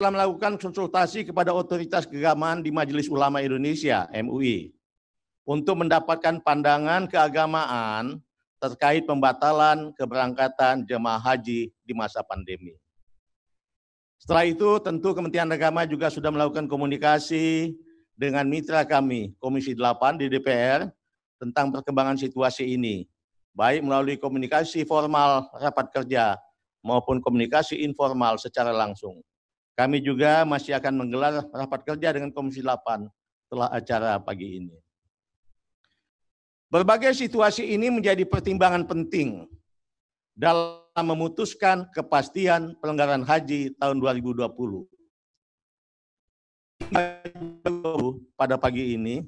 telah melakukan konsultasi kepada otoritas keagamaan di Majelis Ulama Indonesia (MUI) untuk mendapatkan pandangan keagamaan terkait pembatalan keberangkatan jemaah haji di masa pandemi. Setelah itu, tentu Kementerian Agama juga sudah melakukan komunikasi dengan mitra kami, Komisi 8 di DPR, tentang perkembangan situasi ini, baik melalui komunikasi formal rapat kerja maupun komunikasi informal secara langsung. Kami juga masih akan menggelar rapat kerja dengan Komisi 8 setelah acara pagi ini. Berbagai situasi ini menjadi pertimbangan penting dalam memutuskan kepastian pelanggaran haji tahun 2020. Pada pagi ini,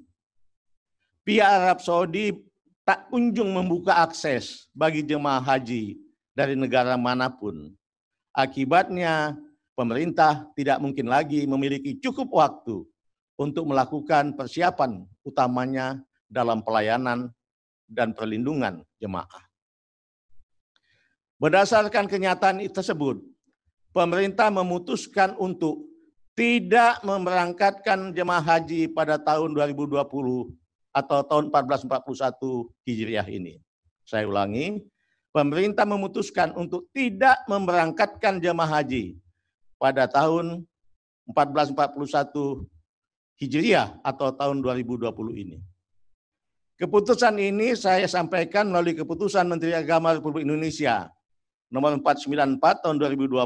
pihak Arab Saudi tak kunjung membuka akses bagi jemaah haji dari negara manapun. Akibatnya, pemerintah tidak mungkin lagi memiliki cukup waktu untuk melakukan persiapan utamanya dalam pelayanan dan perlindungan jemaah. Berdasarkan kenyataan tersebut, pemerintah memutuskan untuk tidak memberangkatkan jemaah haji pada tahun 2020 atau tahun 1441 Hijriah ini. Saya ulangi, pemerintah memutuskan untuk tidak memberangkatkan jemaah haji pada tahun 1441 Hijriah atau tahun 2020 ini. Keputusan ini saya sampaikan melalui keputusan Menteri Agama Republik Indonesia nomor 494 tahun 2020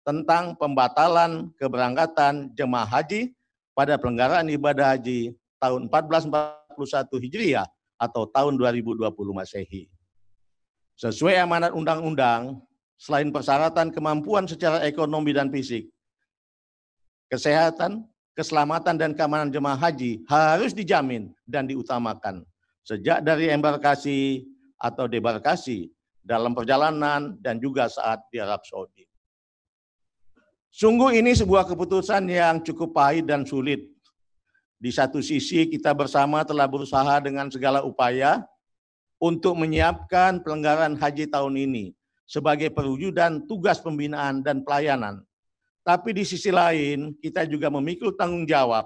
tentang pembatalan keberangkatan jemaah haji pada pelenggaraan ibadah haji tahun 1441 Hijriah atau tahun 2020 Masehi. Sesuai amanat undang-undang, selain persyaratan kemampuan secara ekonomi dan fisik, kesehatan, keselamatan dan keamanan jemaah haji harus dijamin dan diutamakan sejak dari embarkasi atau debarkasi, dalam perjalanan dan juga saat di Arab Saudi. Sungguh ini sebuah keputusan yang cukup pahit dan sulit. Di satu sisi kita bersama telah berusaha dengan segala upaya untuk menyiapkan pelanggaran haji tahun ini sebagai perwujudan tugas pembinaan dan pelayanan. Tapi di sisi lain, kita juga memikul tanggung jawab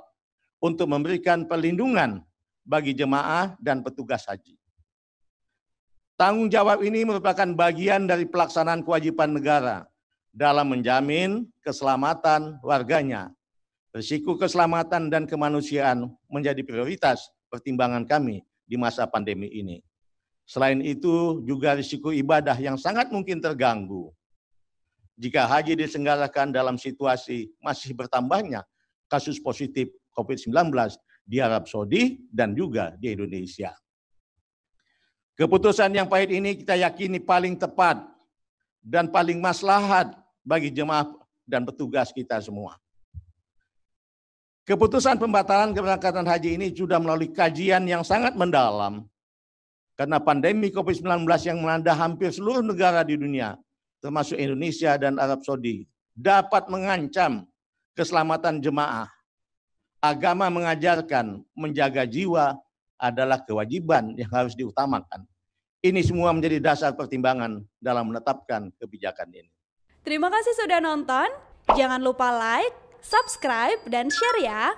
untuk memberikan perlindungan bagi jemaah dan petugas haji. Tanggung jawab ini merupakan bagian dari pelaksanaan kewajiban negara dalam menjamin keselamatan warganya. Risiko keselamatan dan kemanusiaan menjadi prioritas pertimbangan kami di masa pandemi ini. Selain itu, juga risiko ibadah yang sangat mungkin terganggu jika haji diselenggarakan dalam situasi masih bertambahnya kasus positif COVID-19 di Arab Saudi dan juga di Indonesia. Keputusan yang pahit ini kita yakini paling tepat dan paling maslahat bagi jemaah dan petugas kita semua. Keputusan pembatalan keberangkatan haji ini sudah melalui kajian yang sangat mendalam karena pandemi COVID-19 yang melanda hampir seluruh negara di dunia, termasuk Indonesia dan Arab Saudi, dapat mengancam keselamatan jemaah. Agama mengajarkan menjaga jiwa adalah kewajiban yang harus diutamakan. Ini semua menjadi dasar pertimbangan dalam menetapkan kebijakan ini. Terima kasih sudah nonton. Jangan lupa like, subscribe, dan share ya.